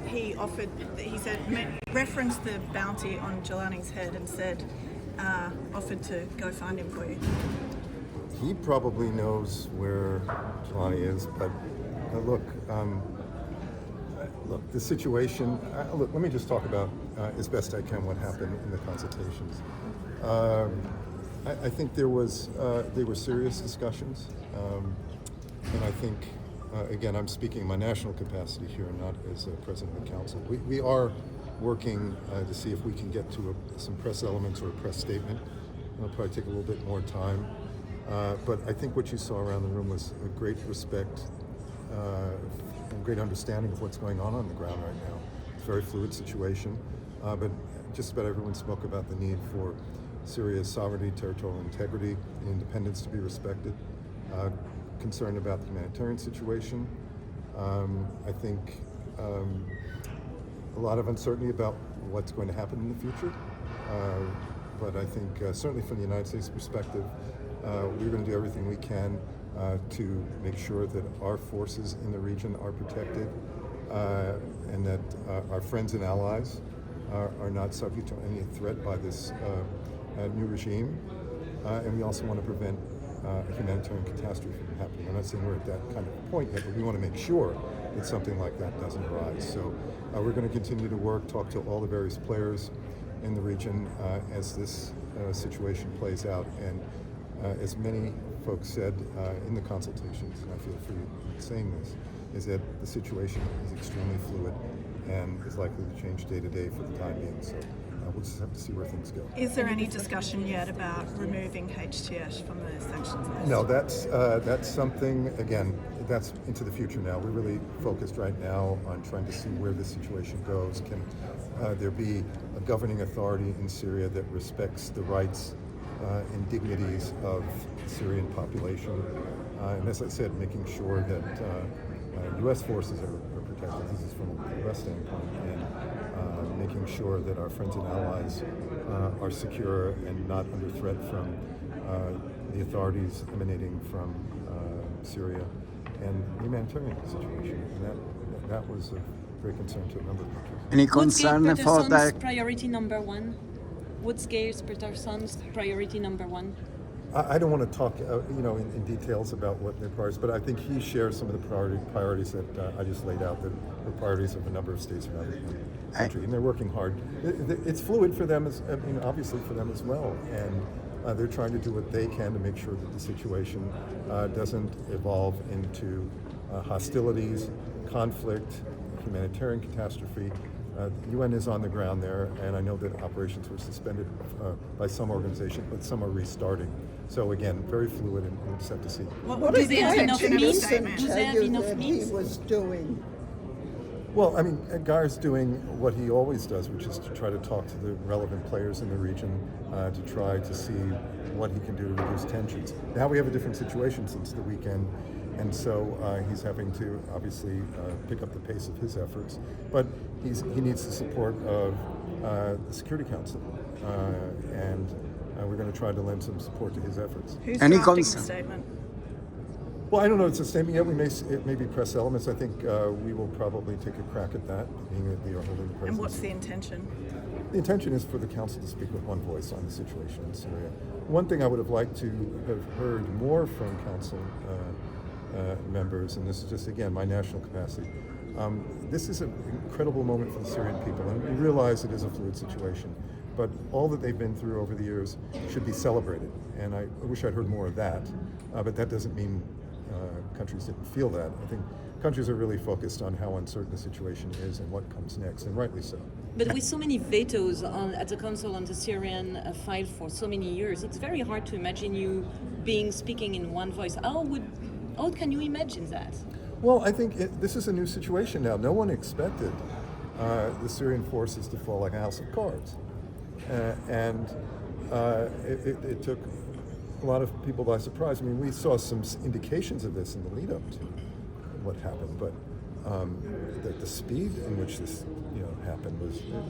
he said, referenced the bounty on Jelani's head and said, offered to go find him for you. He probably knows where Jelani is, but look, the situation. Look, let me just talk about as best I can what happened in the consultations. I think they were serious discussions, and I think again I'm speaking in my national capacity here, not as president of the council. We are working to see if we can get to some press elements or a press statement. It'll probably take a little bit more time. But I think what you saw around the room was a great respect and great understanding of what's going on the ground right now. It's a very fluid situation, but just about everyone spoke about the need for Syria's sovereignty, territorial integrity, and independence to be respected. Concerned about the humanitarian situation. I think a lot of uncertainty about what's going to happen in the future. But I think certainly from the United States perspective, we're going to do everything we can to make sure that our forces in the region are protected and that our friends and allies are not subject to any threat by this new regime. And we also want to prevent a humanitarian catastrophe from happening. I'm not saying we're at that kind of point yet, but we want to make sure that something like that doesn't arise. So we're going to continue to work, talk to all the various players in the region as this situation plays out. And as many folks said in the consultations, and I feel free in saying this, is that the situation is extremely fluid and is likely to change day to day for the time being. So we'll just have to see where things go. Is there any discussion yet about removing HTS from the sanctions list? No, that's something, again, that's into the future now. We're really focused right now on trying to see where this situation goes. Can there be a governing authority in Syria that respects the rights and dignities of the Syrian population? And as I said, making sure that U.S. forces are protected. This is from a U.S. standpoint, and making sure that our friends and allies are secure and not under threat from the authorities emanating from Syria, and the humanitarian situation. And that was a great concern to a number of countries. Any concern for that? Priority number one? What's Geir Peterson's priority number one? I don't want to talk, in details about what their priorities, but I think he shares some of the priorities that I just laid out, the priorities of a number of states around the country, and they're working hard. It's fluid for them, obviously for them as well, and they're trying to do what they can to make sure that the situation doesn't evolve into hostilities, conflict, humanitarian catastrophe. The UN is on the ground there, and I know that operations were suspended by some organizations, but some are restarting. So again, very fluid, and we'll just have to see. What do they have enough means? Do they have enough he was doing? Well, I mean, Geir's doing what he always does, which is to try to talk to the relevant players in the region to try to see what he can do to reduce tensions. Now we have a different situation since the weekend, and so he's having to obviously pick up the pace of his efforts. But he needs the support of the Security Council, and we're going to try to lend some support to his efforts. Who's Any drafting the concern? statement? Well, I don't know. It's a statement yet. It may be press elements. I think we will probably take a crack at that, being that we are holding the presidency. And what's the intention? The intention is for the council to speak with one voice on the situation in Syria. One thing I would have liked to have heard more from council members, and this is just, again, my national capacity. This is an incredible moment for the Syrian people, and we realize it is a fluid situation. But all that they've been through over the years should be celebrated, and I wish I'd heard more of that. But that doesn't mean countries didn't feel that. I think countries are really focused on how uncertain the situation is and what comes next, and rightly so. But with so many vetoes at the Council on the Syrian file for so many years, it's very hard to imagine you speaking in one voice. How can you imagine that? Well, I think this is a new situation now. No one expected the Syrian forces to fall like a house of cards. And it took a lot of people by surprise. I mean, we saw some indications of this in the lead up to what happened, but the speed in which this happened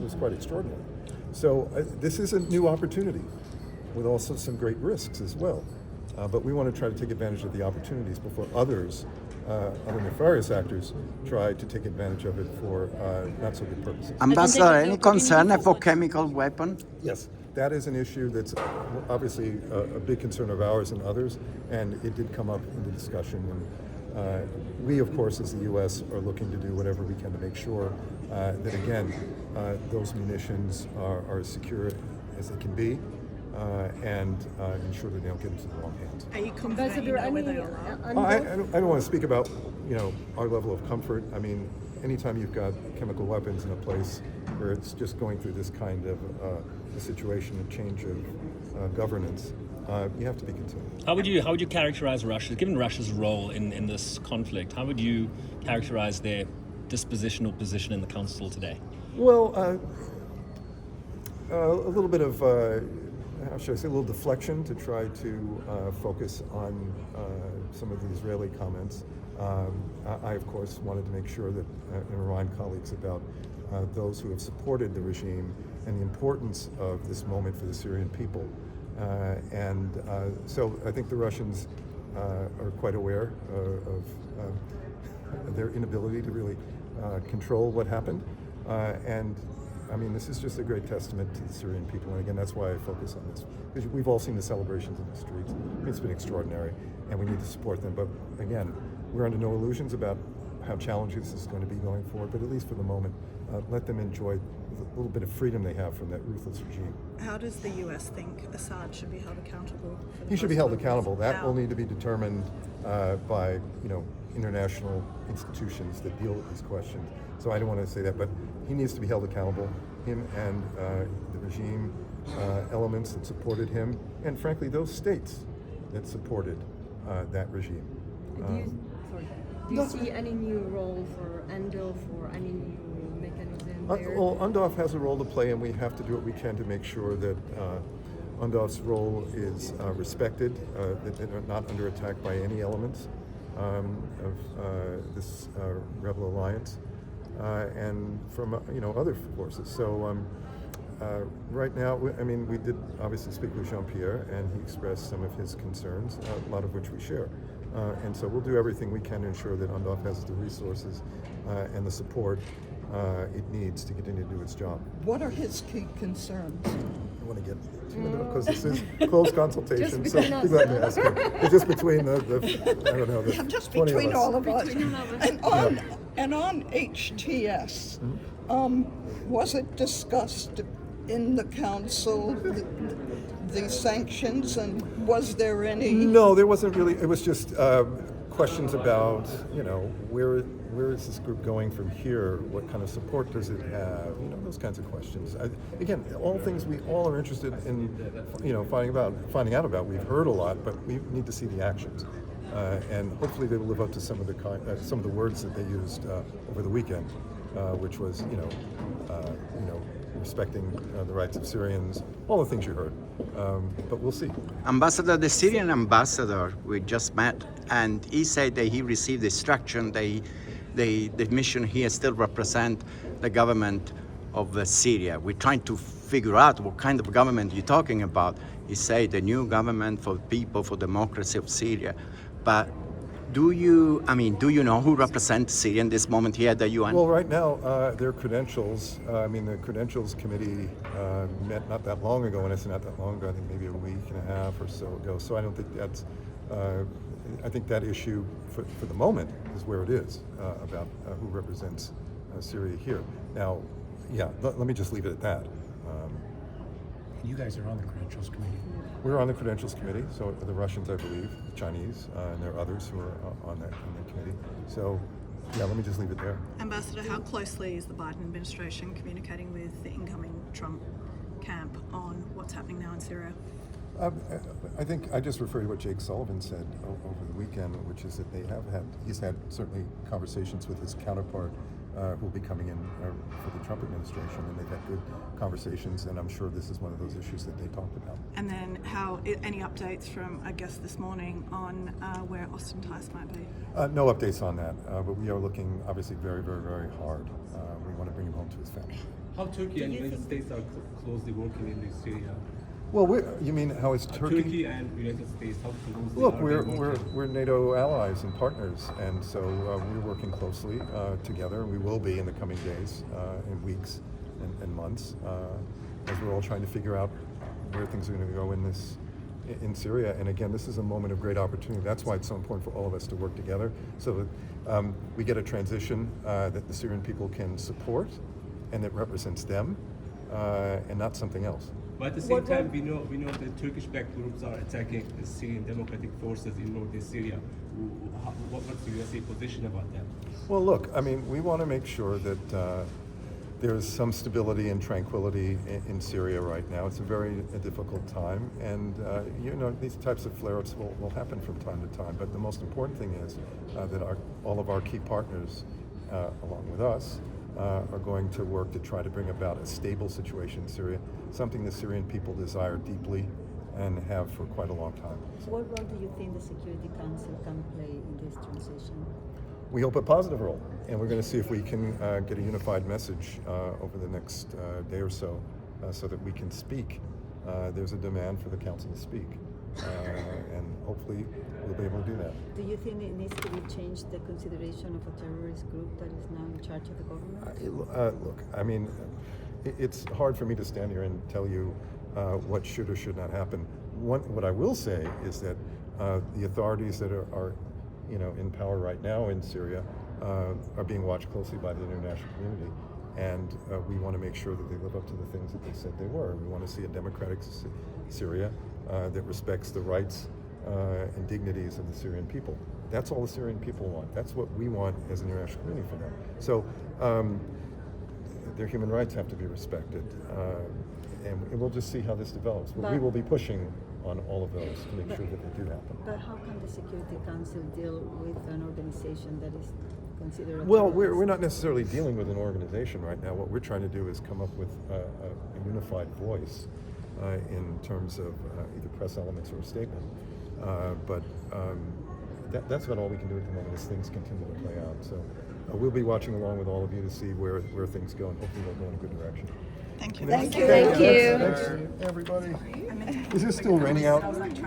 was quite extraordinary. So this is a new opportunity with also some great risks as well. But we want to try to take advantage of the opportunities before others other nefarious actors try to take advantage of it for not so good purposes. Ambassador, any concern for chemical weapon? Yes, that is an issue that's obviously a big concern of ours and others, and it did come up in the discussion. And we, of course, as the U.S., are looking to do whatever we can to make sure that, again, those munitions are as secure as they can be, and ensure that they don't get into the wrong hands. Are you confident you know where they all are? I don't want to speak about our level of comfort. I mean, anytime you've got chemical weapons in a place where it's just going through this kind of a situation, a change of governance, you have to be concerned. How would you characterize Russia, given Russia's role in this conflict? How would you characterize their dispositional position in the Council today? Well, a little bit of, how should I say, a little deflection to try to focus on some of the Israeli comments. I, of course, wanted to make sure that and remind colleagues about those who have supported the regime and the importance of this moment for the Syrian people. So I think the Russians are quite aware of their inability to really control what happened. And I mean, this is just a great testament to the Syrian people. And again, that's why I focus on this. Because we've all seen the celebrations in the streets. It's been extraordinary, and we need to support them. But again, we're under no illusions about how challenging this is going to be going forward. But at least for the moment, let them enjoy the little bit of freedom they have from that ruthless regime. How does the US think Assad should be held accountable? He should be held accountable. That will need to be determined by international institutions that deal with these questions. So I don't want to say that, but he needs to be held accountable. Him and the regime elements that supported him, and frankly, those states that supported that regime. Do you see any new role for UNDOF or any new mechanism there? Well, UNDOF has a role to play, and we have to do what we can to make sure that UNDOF's role is respected, that they're not under attack by any elements of this rebel alliance, and from other forces. So right now, I mean, we did obviously speak with Jean-Pierre, and he expressed some of his concerns, a lot of which we share. And so we'll do everything we can to ensure that UNDOF has the resources and the support it needs to continue to do its job. What are his key concerns? I want to get too into it because this is closed consultation, so between us, please let me ask him. It's just between the I don't know, the Just 20 between of us. all of us. And on HTS, was it discussed in the council, the sanctions, and was there any? No, there wasn't really. It was just questions about, where is this group going from here? What kind of support does it have? Those kinds of questions. Again, all things we all are interested in, finding out about. We've heard a lot, but we need to see the actions, and hopefully they will live up to some of the words that they used over the weekend, which was, respecting the rights of Syrians, all the things you heard. But we'll see. Ambassador, the Syrian ambassador we just met, and he said that he received instruction that the mission here still represent the government of Syria. We're trying to figure out what kind of government you're talking about. He said the new government for people, for democracy of Syria. But do you know who represents Syria in this moment here at the UN? Well, right now, their credentials, the Credentials Committee met not that long ago, and it's not that long ago, I think maybe a week and a half or so ago. So I don't think that's, I think that issue for the moment is where it is, about who represents Syria here. Now, let me just leave it at that. You guys are on the Credentials Committee. We're on the Credentials Committee, so the Russians, I believe, the Chinese, and there are others who are on that committee. So, let me just leave it there. Ambassador, how closely is the Biden administration communicating with the incoming Trump camp on what's happening now in Syria? I think I just refer to what Jake Sullivan said over the weekend, which is that he's had certainly conversations with his counterpart who will be coming in for the Trump administration, and they've had good conversations, and I'm sure this is one of those issues that they talked about. And then any updates from, I guess, this morning on where Austin Tice might be? No updates on that, but we are looking obviously very, very, very hard. We want to bring him home to his family. How Turkey and the United States are closely working in Syria? Well, you mean how is Turkey? Turkey and United States, how close Look, are we're, they we're, working? we're NATO allies and partners, and so we're working closely together. We will be in the coming days and weeks and months as we're all trying to figure out where things are going to go in Syria. And again, this is a moment of great opportunity. That's why it's so important for all of us to work together so that we get a transition that the Syrian people can support and that represents them and not something else. But at the same time, we know that Turkish-backed groups are attacking the Syrian democratic forces in northern Syria. What's the USA position about that? Well, look, I mean, we want to make sure that there is some stability and tranquility in Syria right now. It's a very difficult time, and you know, these types of flare-ups will happen from time to time. But the most important thing is that all of our key partners, along with us, are going to work to try to bring about a stable situation in Syria, something the Syrian people desire deeply and have for quite a long time. So what role do you think the Security Council can play in this transition? we hope a positive role, and we're going to see if we can get a unified message over the next day or so that we can speak. There's a demand for the council to speak, and hopefully we'll be able to do that. Do you think it needs to be changed, the consideration of a terrorist group that is now in charge of the government? Look, I mean, it's hard for me to stand here and tell you what should or should not happen. What I will say is that the authorities that are in power right now in Syria are being watched closely by the international community, and we want to make sure that they live up to the things that they said they were. We want to see a democratic Syria that respects the rights and dignities of the Syrian people. That's all the Syrian people want. That's what we want as an international community for them. So their human rights have to be respected, and we'll just see how this develops. But we will be pushing on all of those to make sure that they do happen. But how can the Security Council deal with an organization that is considered a Well, terrorist? we're not necessarily dealing with an organization right now. What we're trying to do is come up with a unified voice in terms of either press elements or a statement. But that's about all we can do at the moment as things continue to play out. So we'll be watching along with all of you to see where things go, and hopefully they'll go in a good direction. Thank you. Thank you. Thanks, everybody. Is it still raining out?